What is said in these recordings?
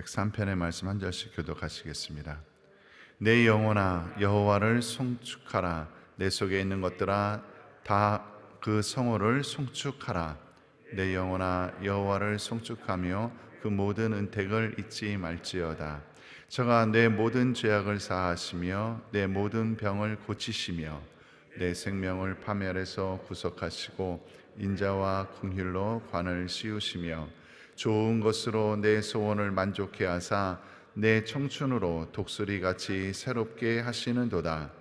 103편의 말씀 한 절씩 교독하시겠습니다. 내 영혼아 여호와를 송축하라. 내 속에 있는 것들아 다 그 성호를 송축하라. 내 영혼아 여호와를 송축하며 그 모든 은택을 잊지 말지어다. 저가 내 모든 죄악을 사하시며 내 모든 병을 고치시며 내 생명을 파멸해서 구속하시고 인자와 긍휼로 관을 씌우시며 좋은 것으로 내 소원을 만족해 하사 내 청춘으로 독수리같이 새롭게 하시는도다.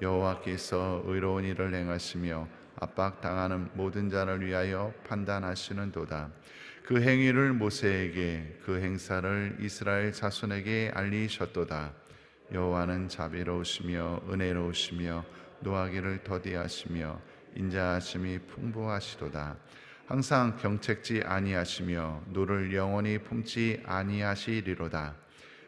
여호와께서 의로운 일을 행하시며 압박당하는 모든 자를 위하여 판단하시는도다. 그 행위를 모세에게 그 행사를 이스라엘 자손에게 알리셨도다. 여호와는 자비로우시며 은혜로우시며 노하기를 더디하시며 인자하심이 풍부하시도다. 항상 경책지 아니하시며 노를 영원히 품지 아니하시리로다.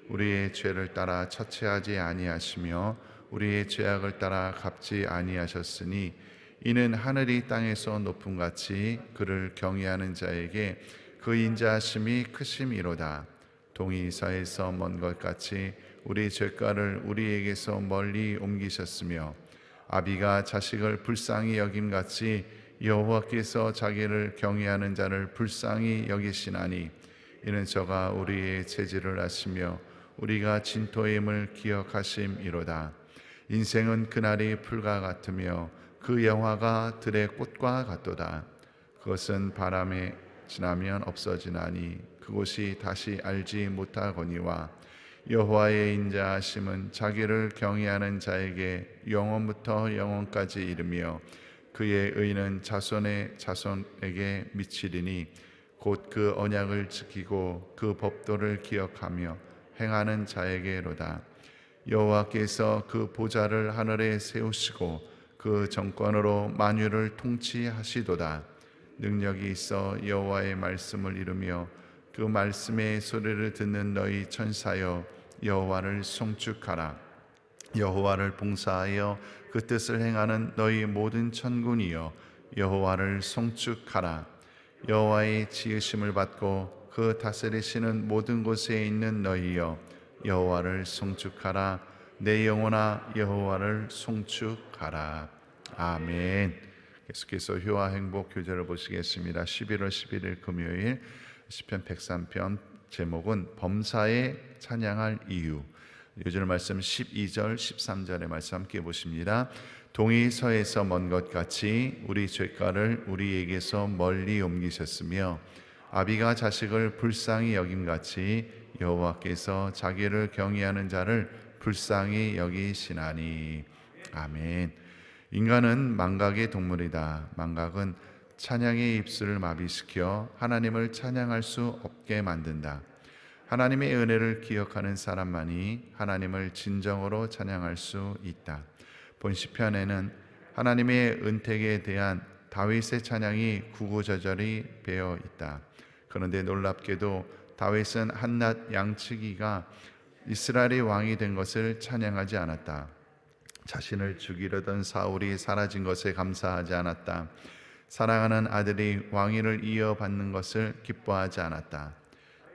우리의 죄를 따라 처체하지 아니하시며 우리의 죄악을 따라 갚지 아니하셨으니 이는 하늘이 땅에서 높음같이 그를 경외하는 자에게 그 인자하심이 크심이로다. 동이 서에서 먼 것 같이 우리 죄가를 우리에게서 멀리 옮기셨으며 아비가 자식을 불쌍히 여김같이 여호와께서 자기를 경외하는 자를 불쌍히 여기시나니 이는 저가 우리의 체질을 아시며 우리가 진토임을 기억하심이로다. 인생은 그날이 풀과 같으며 그 영화가 들의 꽃과 같도다. 그것은 바람에 지나면 없어지나니 그곳이 다시 알지 못하거니와 여호와의 인자하심은 자기를 경외하는 자에게 영원부터 영원까지 이르며 그의 의는 자손의 자손에게 미치리니 곧 그 언약을 지키고 그 법도를 기억하며 행하는 자에게로다. 여호와께서 그 보좌를 하늘에 세우시고 그 정권으로 만유를 통치하시도다. 능력이 있어 여호와의 말씀을 이루며 그 말씀의 소리를 듣는 너희 천사여 여호와를 송축하라. 여호와를 봉사하여 그 뜻을 행하는 너희 모든 천군이여 여호와를 송축하라. 여호와의 지으심을 받고 그 다스리시는 모든 곳에 있는 너희여 여호와를 송축하라. 내 영혼아 여호와를 송축하라. 아멘. 계속해서 효와 행복 교제를 보시겠습니다. 11월 11일 금요일 시편 103편 제목은 범사에 찬양할 이유. 요절 말씀 12절 13절의 말씀 함께 보십니다. 동이 서에서 먼 것 같이 우리 죄가를 우리에게서 멀리 옮기셨으며 아비가 자식을 불쌍히 여김같이 여호와께서 자기를 경외하는 자를 불쌍히 여기시나니. 아멘. 인간은 망각의 동물이다. 망각은 찬양의 입술을 마비시켜 하나님을 찬양할 수 없게 만든다. 하나님의 은혜를 기억하는 사람만이 하나님을 진정으로 찬양할 수 있다. 본 시편에는 하나님의 은택에 대한 다윗의 찬양이 구구절절히 배어 있다. 그런데 놀랍게도 다윗은 한낱 양치기가 이스라엘의 왕이 된 것을 찬양하지 않았다. 자신을 죽이려던 사울이 사라진 것에 감사하지 않았다. 사랑하는 아들이 왕위를 이어받는 것을 기뻐하지 않았다.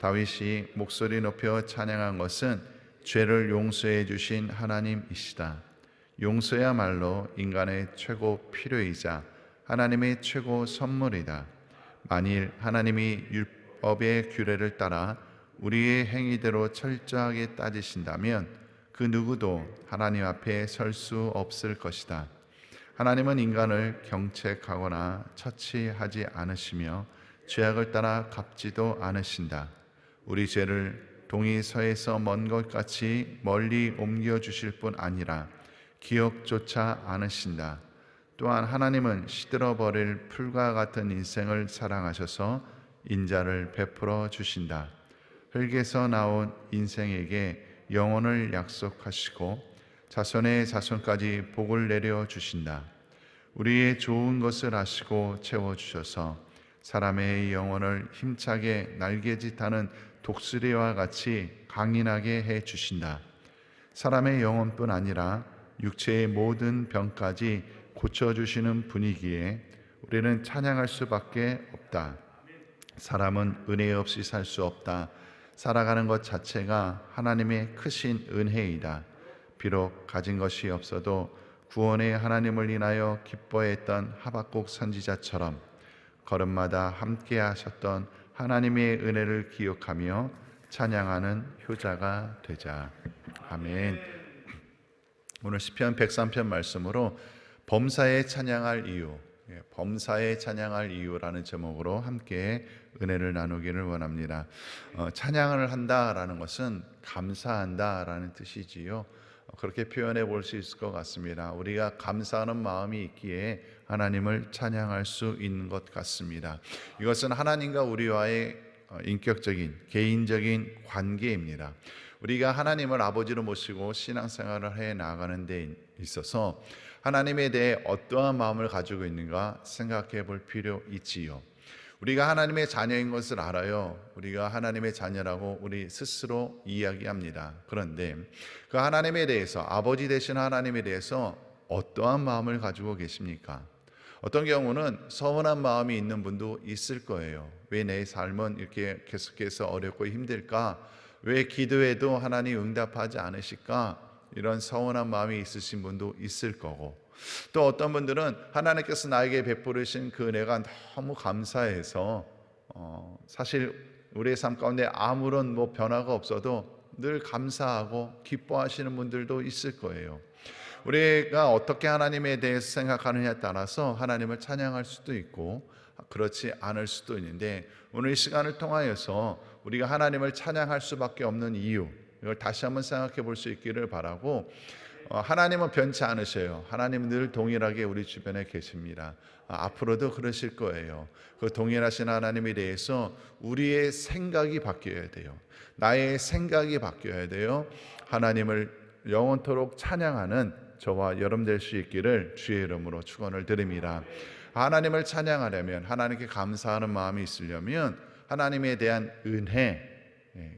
다윗이 목소리 높여 찬양한 것은 죄를 용서해 주신 하나님이시다. 용서야말로 인간의 최고 필요이자 하나님의 최고 선물이다. 만일 하나님이 율법의 규례를 따라 우리의 행위대로 철저하게 따지신다면 그 누구도 하나님 앞에 설 수 없을 것이다. 하나님은 인간을 경책하거나 처치하지 않으시며 죄악을 따라 갚지도 않으신다. 우리 죄를 동이 서에서 먼 것 같이 멀리 옮겨주실 뿐 아니라 기억조차 않으신다. 또한 하나님은 시들어버릴 풀과 같은 인생을 사랑하셔서 인자를 베풀어 주신다. 흙에서 나온 인생에게 영혼을 약속하시고 자손의 자손까지 복을 내려 주신다. 우리의 좋은 것을 아시고 채워주셔서 사람의 영혼을 힘차게 날개짓하는 독수리와 같이 강인하게 해 주신다. 사람의 영혼뿐 아니라 육체의 모든 병까지 고쳐주시는 분이기에 우리는 찬양할 수밖에 없다. 사람은 은혜 없이 살 수 없다. 살아가는 것 자체가 하나님의 크신 은혜이다. 비록 가진 것이 없어도 구원의 하나님을 인하여 기뻐했던 하박국 선지자처럼 걸음마다 함께 하셨던 하나님의 은혜를 기억하며 찬양하는 효자가 되자. 아멘. 오늘 시편 103편 말씀으로 범사에 찬양할 이유, 범사에 찬양할 이유라는 제목으로 함께 은혜를 나누기를 원합니다. 찬양을 한다라는 것은 감사한다라는 뜻이지요. 그렇게 표현해 볼 수 있을 것 같습니다. 우리가 감사하는 마음이 있기에 하나님을 찬양할 수 있는 것 같습니다. 이것은 하나님과 우리와의 인격적인 개인적인 관계입니다. 우리가 하나님을 아버지로 모시고 신앙생활을 해 나가는 데 있어서 하나님에 대해 어떠한 마음을 가지고 있는가 생각해 볼 필요 있지요. 우리가 하나님의 자녀인 것을 알아요. 우리가 하나님의 자녀라고 우리 스스로 이야기합니다. 그런데 그 하나님에 대해서, 아버지 되신 하나님에 대해서 어떠한 마음을 가지고 계십니까? 어떤 경우는 서운한 마음이 있는 분도 있을 거예요. 왜 내 삶은 이렇게 계속해서 어렵고 힘들까? 왜 기도해도 하나님 응답하지 않으실까? 이런 서운한 마음이 있으신 분도 있을 거고, 또 어떤 분들은 하나님께서 나에게 베푸르신 그 은혜가 너무 감사해서 사실 우리의 삶 가운데 아무런 변화가 없어도 늘 감사하고 기뻐하시는 분들도 있을 거예요. 우리가 어떻게 하나님에 대해서 생각하느냐에 따라서 하나님을 찬양할 수도 있고 그렇지 않을 수도 있는데, 오늘 이 시간을 통하여서 우리가 하나님을 찬양할 수밖에 없는 이유, 이걸 다시 한번 생각해 볼 수 있기를 바라고, 하나님은 변치 않으셔요. 하나님은 늘 동일하게 우리 주변에 계십니다. 앞으로도 그러실 거예요. 그 동일하신 하나님에 대해서 우리의 생각이 바뀌어야 돼요. 나의 생각이 바뀌어야 돼요. 하나님을 영원토록 찬양하는 저와 여러분 될 수 있기를 주의 이름으로 축원을 드립니다. 하나님을 찬양하려면, 하나님께 감사하는 마음이 있으려면 하나님에 대한 은혜,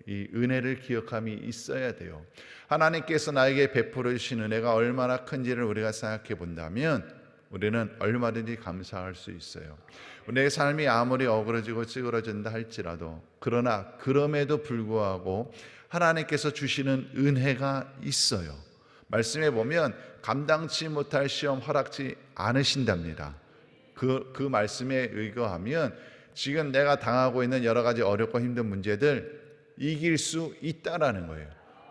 이 은혜를 기억함이 있어야 돼요. 하나님께서 나에게 베풀어 주신 은혜가 얼마나 큰지를 우리가 생각해 본다면 우리는 얼마든지 감사할 수 있어요. 내 삶이 아무리 어그러지고 찌그러진다 할지라도, 그러나 그럼에도 불구하고 하나님께서 주시는 은혜가 있어요. 말씀에 보면 감당치 못할 시험 허락지 않으신답니다. 그 말씀에 의거하면 지금 내가 당하고 있는 여러 가지 어렵고 힘든 문제들 이길 수 있다라는 거예요.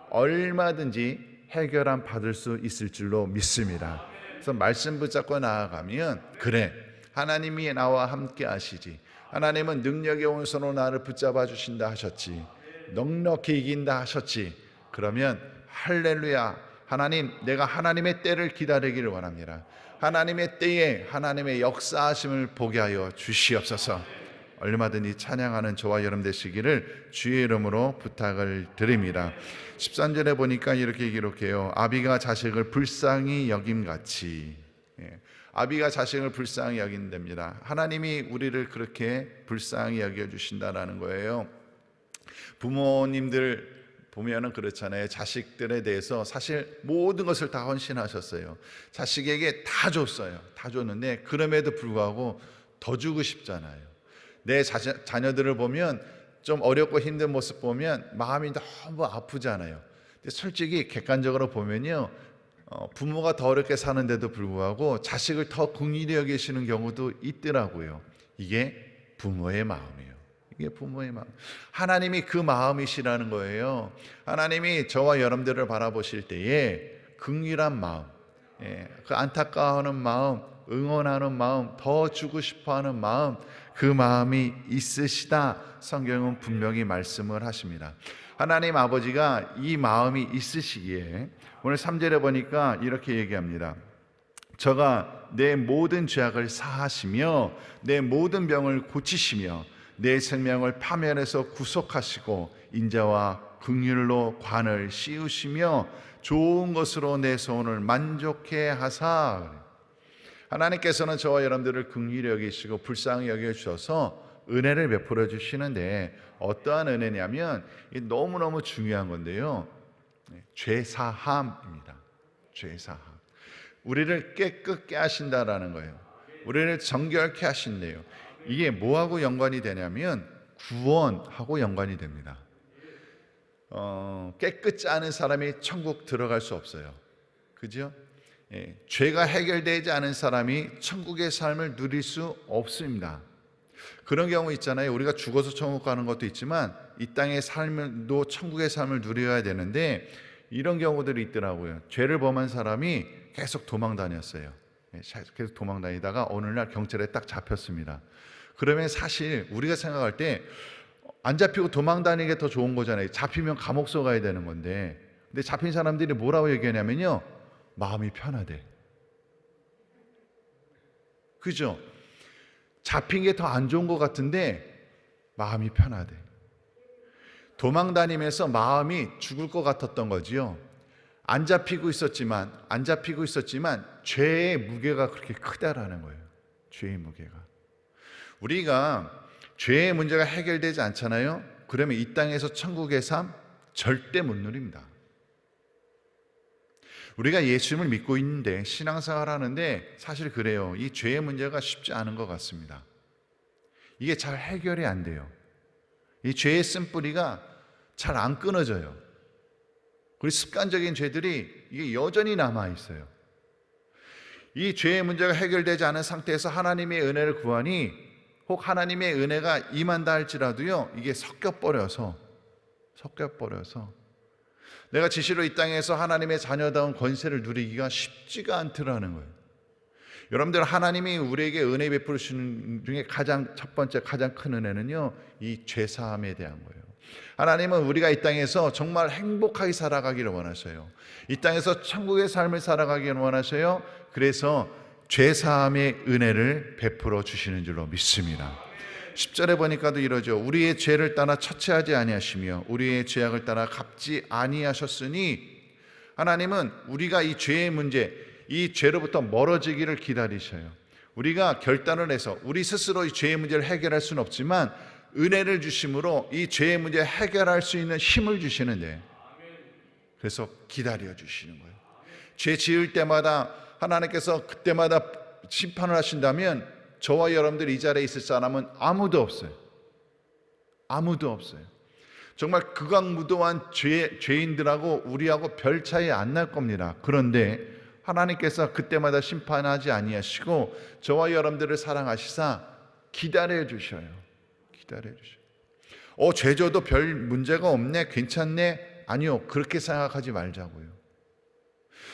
얼마든지 해결함 받을 수 있을 줄로 믿습니다. 그래서 말씀 붙잡고 나아가면, 그래, 하나님이 나와 함께 하시지, 하나님은 능력의 오른손으로 나를 붙잡아 주신다 하셨지, 넉넉히 이긴다 하셨지, 그러면 할렐루야, 하나님, 내가 하나님의 때를 기다리기를 원합니다. 하나님의 때에 하나님의 역사하심을 보게 하여 주시옵소서. 얼마든지 찬양하는 저와 여러분 되시기를 주의 이름으로 부탁을 드립니다. 13절에 보니까 이렇게 기록해요. 아비가 자식을 불쌍히 여김같이. 아비가 자식을 불쌍히 여긴답니다. 하나님이 우리를 그렇게 불쌍히 여겨주신다라는 거예요. 부모님들 보면은 그렇잖아요. 자식들에 대해서 사실 모든 것을 다 헌신하셨어요. 자식에게 다 줬어요. 다 줬는데 그럼에도 불구하고 더 주고 싶잖아요. 내 자녀들을 보면 좀 어렵고 힘든 모습 보면 마음이 너무 아프잖아요. 근데 솔직히 객관적으로 보면요, 부모가 더 어렵게 사는데도 불구하고 자식을 더 긍휼히 여기시는 경우도 있더라고요. 이게 부모의 마음이에요. 이게 부모의 마음. 하나님이 그 마음이시라는 거예요. 하나님이 저와 여러분들을 바라보실 때에 긍휼한 마음, 그 안타까워하는 마음, 응원하는 마음, 더 주고 싶어하는 마음, 그 마음이 있으시다. 성경은 분명히 말씀을 하십니다. 하나님 아버지가 이 마음이 있으시기에 오늘 3절에 보니까 이렇게 얘기합니다. 저가 내 모든 죄악을 사하시며 내 모든 병을 고치시며 내 생명을 파멸해서 구속하시고 인자와 긍휼로 관을 씌우시며 좋은 것으로 내 소원을 만족해 하사. 하나님께서는 저와 여러분들을 긍휼히 여기시고 불쌍히 여겨주셔서 은혜를 베풀어 주시는데, 어떠한 은혜냐면 너무너무 중요한 건데요, 죄사함입니다. 죄사함. 우리를 깨끗게 하신다라는 거예요. 우리를 정결케 하신대요. 이게 뭐하고 연관이 되냐면 구원하고 연관이 됩니다. 깨끗지 않은 사람이 천국 들어갈 수 없어요. 그죠? 예, 죄가 해결되지 않은 사람이 천국의 삶을 누릴 수 없습니다. 그런 경우 있잖아요. 우리가 죽어서 천국 가는 것도 있지만 이 땅의 삶도 천국의 삶을 누려야 되는데 이런 경우들이 있더라고요. 죄를 범한 사람이 계속 도망 다녔어요. 계속 도망 다니다가 어느 날 경찰에 딱 잡혔습니다. 그러면 사실 우리가 생각할 때 안 잡히고 도망 다니는 게 더 좋은 거잖아요. 잡히면 감옥서 가야 되는 건데, 근데 잡힌 사람들이 뭐라고 얘기하냐면요, 마음이 편하대. 그죠? 잡힌 게 더 안 좋은 것 같은데 마음이 편하대. 도망 다니면서 마음이 죽을 것 같았던 거지요. 안 잡히고 있었지만 죄의 무게가 그렇게 크다라는 거예요. 죄의 무게가. 우리가 죄의 문제가 해결되지 않잖아요. 그러면 이 땅에서 천국의 삶 절대 못 누립니다. 우리가 예수님을 믿고 있는데 신앙생활 하는데 사실 그래요. 이 죄의 문제가 쉽지 않은 것 같습니다. 이게 잘 해결이 안 돼요. 이 죄의 쓴뿌리가 잘 안 끊어져요. 그리고 습관적인 죄들이 이게 여전히 남아 있어요. 이 죄의 문제가 해결되지 않은 상태에서 하나님의 은혜를 구하니 혹 하나님의 은혜가 임한다 할지라도요, 이게 섞여버려서 내가 지시로 이 땅에서 하나님의 자녀다운 권세를 누리기가 쉽지가 않더라는 거예요. 여러분들, 하나님이 우리에게 은혜 베푸시는 중에 가장 첫 번째, 가장 큰 은혜는요, 이 죄사함에 대한 거예요. 하나님은 우리가 이 땅에서 정말 행복하게 살아가기를 원하셔요. 이 땅에서 천국의 삶을 살아가기를 원하셔요. 그래서 죄사함의 은혜를 베풀어 주시는 줄로 믿습니다. 10절에 보니까도 이러죠. 우리의 죄를 따라 처치하지 아니하시며 우리의 죄악을 따라 갚지 아니하셨으니, 하나님은 우리가 이 죄의 문제, 이 죄로부터 멀어지기를 기다리셔요. 우리가 결단을 해서 우리 스스로 이 죄의 문제를 해결할 수는 없지만 은혜를 주심으로 이 죄의 문제를 해결할 수 있는 힘을 주시는데, 그래서 기다려 주시는 거예요. 죄 지을 때마다 하나님께서 그때마다 심판을 하신다면 저와 여러분들 이 자리에 있을 사람은 아무도 없어요. 아무도 없어요. 정말 극악무도한 죄인들하고 우리하고 별 차이 안 날 겁니다. 그런데 하나님께서 그때마다 심판하지 아니하시고 저와 여러분들을 사랑하시사 기다려 주셔요. 기다려 주셔요. 죄져도 별 문제가 없네, 괜찮네. 아니요, 그렇게 생각하지 말자고요.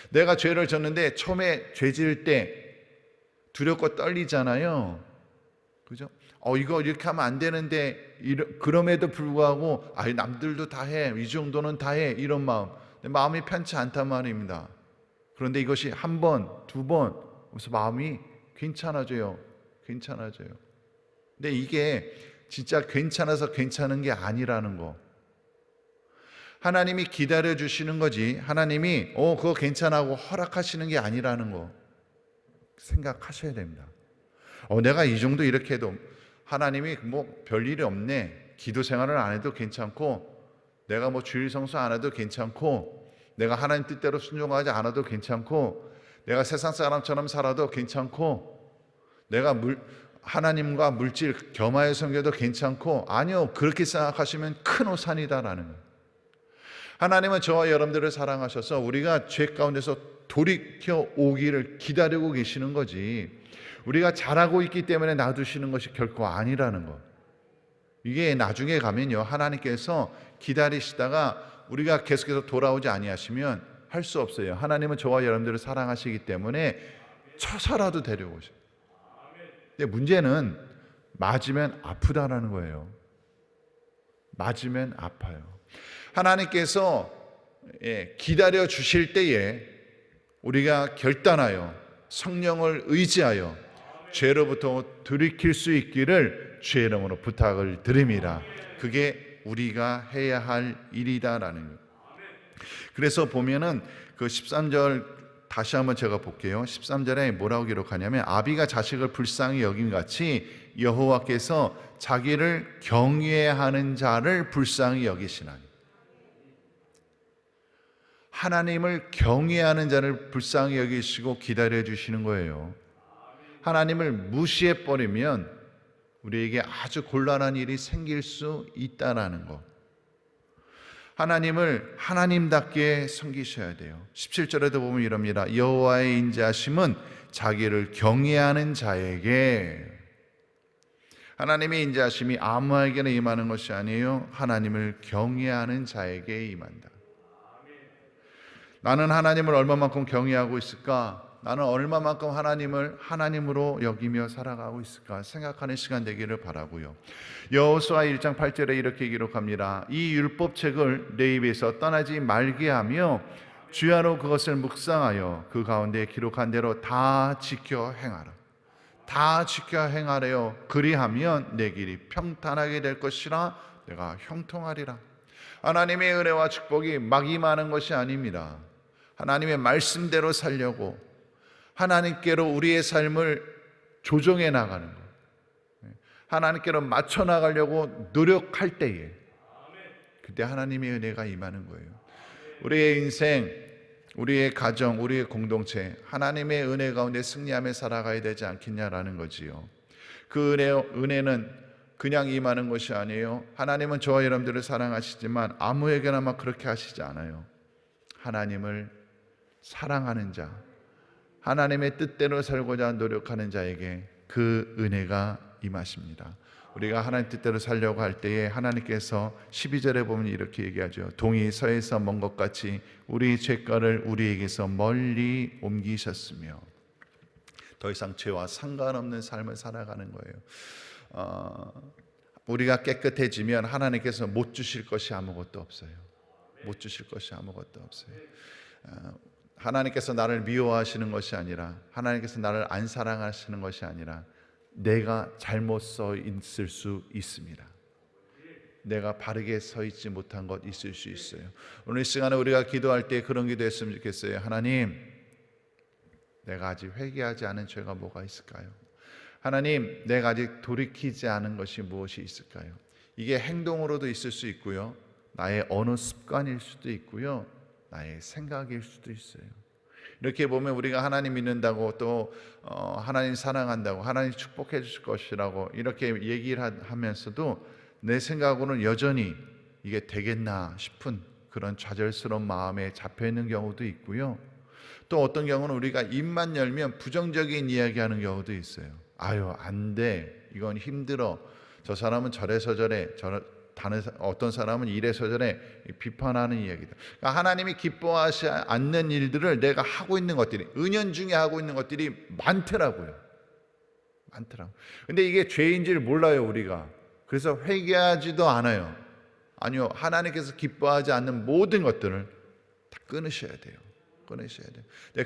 내가 죄를 졌는데 처음에 죄 지을 때 두렵고 떨리잖아요. 그죠? 이거 이렇게 하면 안 되는데, 그럼에도 불구하고 남들도 다 해, 이 정도는 다 해, 이런 마음이 편치 않단 말입니다. 그런데 이것이 한 번, 두 번 그래서 마음이 괜찮아져요. 근데 이게 진짜 괜찮아서 괜찮은 게 아니라는 거, 하나님이 기다려 주시는 거지, 하나님이 그거 괜찮아고 허락하시는 게 아니라는 거 생각하셔야 됩니다. 내가 이 정도 이렇게 해도 하나님이 별일이 없네, 기도 생활을 안 해도 괜찮고, 내가 주일 성수 안 해도 괜찮고, 내가 하나님 뜻대로 순종하지 않아도 괜찮고, 내가 세상 사람처럼 살아도 괜찮고, 내가 하나님과 물질 겸하여 섬겨도 괜찮고, 아니요, 그렇게 생각하시면 큰 오산이다라는 거예요. 하나님은 저와 여러분들을 사랑하셔서 우리가 죄 가운데서 돌이켜 오기를 기다리고 계시는 거지, 우리가 잘하고 있기 때문에 놔두시는 것이 결코 아니라는 것. 이게 나중에 가면요, 하나님께서 기다리시다가 우리가 계속해서 돌아오지 아니하시면 할 수 없어요. 하나님은 저와 여러분들을 사랑하시기 때문에 쳐서라도 데려오셔요. 근데 문제는 맞으면 아프다라는 거예요. 맞으면 아파요. 하나님께서 기다려 주실 때에 우리가 결단하여 성령을 의지하여 죄로부터 돌이킬 수 있기를 주의 이름으로 부탁을 드립니다. 그게 우리가 해야 할 일이다라는 것. 그래서 보면은 그 13절 다시 한번 제가 볼게요. 13절에 뭐라고 기록하냐면, 아비가 자식을 불쌍히 여김 같이 여호와께서 자기를 경외하는 자를 불쌍히 여기시나니. 하나님을 경외하는 자를 불쌍히 여기시고 기다려 주시는 거예요. 하나님을 무시해 버리면 우리에게 아주 곤란한 일이 생길 수 있다라는 것. 하나님을 하나님답게 섬기셔야 돼요. 17절에도 보면 이럽니다. 여호와의 인자하심은 자기를 경외하는 자에게. 하나님의 인자하심이 아무에게나 임하는 것이 아니에요. 하나님을 경외하는 자에게 임한다. 나는 하나님을 얼마만큼 경외하고 있을까? 나는 얼마만큼 하나님을 하나님으로 여기며 살아가고 있을까 생각하는 시간 되기를 바라고요. 여호수아 1장 8절에 이렇게 기록합니다. 이 율법책을 내 입에서 떠나지 말게 하며 주야로 그것을 묵상하여 그 가운데 기록한 대로 다 지켜 행하라. 다 지켜 행하래요. 그리하면 내 길이 평탄하게 될 것이라 내가 형통하리라. 하나님의 은혜와 축복이 막 임하는 것이 아닙니다. 하나님의 말씀대로 살려고 하나님께로 우리의 삶을 조정해 나가는 것, 하나님께로 맞춰 나가려고 노력할 때에 그때 하나님의 은혜가 임하는 거예요. 우리의 인생, 우리의 가정, 우리의 공동체 하나님의 은혜 가운데 승리하며 살아가야 되지 않겠냐라는 거지요. 그 은혜는 그냥 임하는 것이 아니에요. 하나님은 저와 여러분들을 사랑하시지만 아무에게나 막 그렇게 하시지 않아요. 하나님을 사랑하는 자, 하나님의 뜻대로 살고자 노력하는 자에게 그 은혜가 임하십니다. 우리가 하나님 뜻대로 살려고 할 때에 하나님께서 12절에 보면 이렇게 얘기하죠. 동이 서에서 먼 것 같이 우리 죄가를 우리에게서 멀리 옮기셨으며, 더 이상 죄와 상관없는 삶을 살아가는 거예요. 우리가 깨끗해지면 하나님께서 못 주실 것이 아무것도 없어요. 못 주실 것이 아무것도 없어요. 하나님께서 나를 미워하시는 것이 아니라, 하나님께서 나를 안 사랑하시는 것이 아니라 내가 잘못 서 있을 수 있습니다. 내가 바르게 서 있지 못한 것 있을 수 있어요. 오늘 이 시간에 우리가 기도할 때 그런 기도했으면 좋겠어요. 하나님, 내가 아직 회개하지 않은 죄가 뭐가 있을까요? 하나님, 내가 아직 돌이키지 않은 것이 무엇이 있을까요? 이게 행동으로도 있을 수 있고요, 나의 어느 습관일 수도 있고요, 나의 생각일 수도 있어요. 이렇게 보면 우리가 하나님 믿는다고 또 하나님 사랑한다고 하나님 축복해 주실 것이라고 이렇게 얘기를 하면서도 내 생각으로는 여전히 이게 되겠나 싶은 그런 좌절스러운 마음에 잡혀 있는 경우도 있고요, 또 어떤 경우는 우리가 입만 열면 부정적인 이야기하는 경우도 있어요. 아유, 안 돼, 이건 힘들어, 저 사람은 저래서 저래, 어떤 사람은 이래서 저래 비판하는 이야기다. 그러니까 하나님이 기뻐하지 않는 일들을 내가 하고 있는 것들이, 은연중에 하고 있는 것들이 많더라고요. 근데 이게 죄인지를 몰라요, 우리가. 그래서 회개하지도 않아요. 아니요, 하나님께서 기뻐하지 않는 모든 것들을 다 끊으셔야 돼요.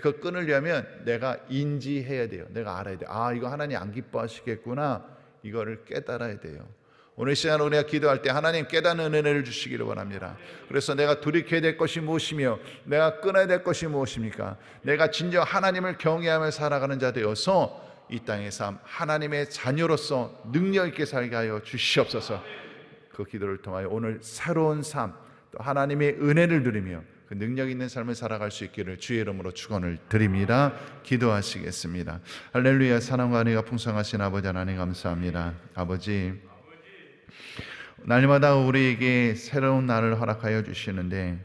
그 끊으려면 내가 인지해야 돼요. 내가 알아야 돼요. 아, 이거 하나님 안 기뻐하시겠구나. 이거를 깨달아야 돼요. 오늘 시간 우리가 기도할 때 하나님 깨닫는 은혜를 주시기를 원합니다. 그래서 내가 돌이켜야 될 것이 무엇이며 내가 끊어야 될 것이 무엇입니까? 내가 진정 하나님을 경외하며 살아가는 자 되어서 이 땅의 삶, 하나님의 자녀로서 능력 있게 살게 하여 주시옵소서. 그 기도를 통하여 오늘 새로운 삶, 또 하나님의 은혜를 누리며 그 능력 있는 삶을 살아갈 수 있기를 주의 이름으로 축원을 드립니다. 기도하시겠습니다. 할렐루야. 사랑과 은혜가 풍성하신 아버지 하나님 감사합니다. 아버지, 날마다 우리에게 새로운 날을 허락하여 주시는데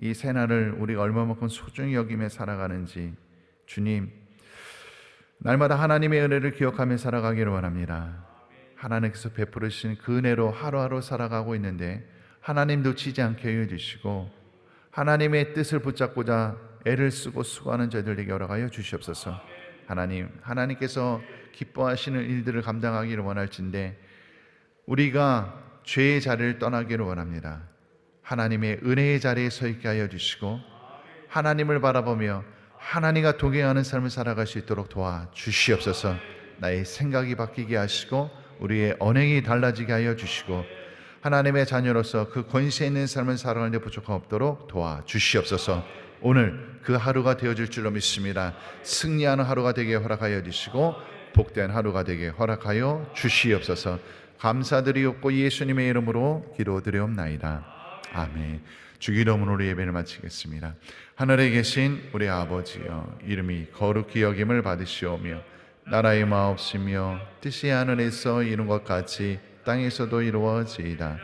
이 새 날을 우리가 얼마만큼 소중히 여기며 살아가는지, 주님, 날마다 하나님의 은혜를 기억하며 살아가기를 원합니다. 하나님께서 베풀으신 그 은혜로 하루하루 살아가고 있는데 하나님 놓치지 않게 하여 주시고 하나님의 뜻을 붙잡고자 애를 쓰고 수고하는 저희들에게 허락하여 주시옵소서. 하나님께서 기뻐하시는 일들을 감당하기를 원할진데 우리가 죄의 자리를 떠나기를 원합니다. 하나님의 은혜의 자리에 서 있게 하여 주시고 하나님을 바라보며 하나님과 동행하는 삶을 살아갈 수 있도록 도와주시옵소서. 나의 생각이 바뀌게 하시고 우리의 언행이 달라지게 하여 주시고 하나님의 자녀로서 그 권세 있는 삶을 살아가는 데 부족함 없도록 도와주시옵소서. 오늘 그 하루가 되어질 줄로 믿습니다. 승리하는 하루가 되게 허락하여 주시고 복된 하루가 되게 허락하여 주시옵소서. 감사드리옵고 예수님의 이름으로 기도드리옵나이다. 아멘. 주기 이름으로 우리 예배를 마치겠습니다. 하늘에 계신 우리 아버지여, 이름이 거룩히 여김을 받으시오며 나라의 마옵시며 뜻이 하늘에서 이룬 것 같이 땅에서도 이루어지이다.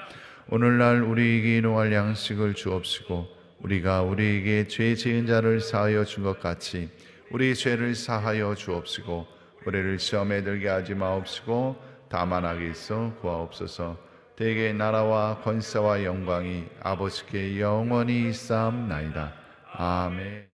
오늘날 우리에게 일용할 양식을 주옵시고 우리가 우리에게 죄 지은 자를 사하여 준 것 같이 우리 죄를 사하여 주옵시고 우리를 시험에 들게 하지 마옵시고 다만 악에서 구하옵소서. 대개 나라와 권세와 영광이 아버지께 영원히 있사옵나이다. 아멘.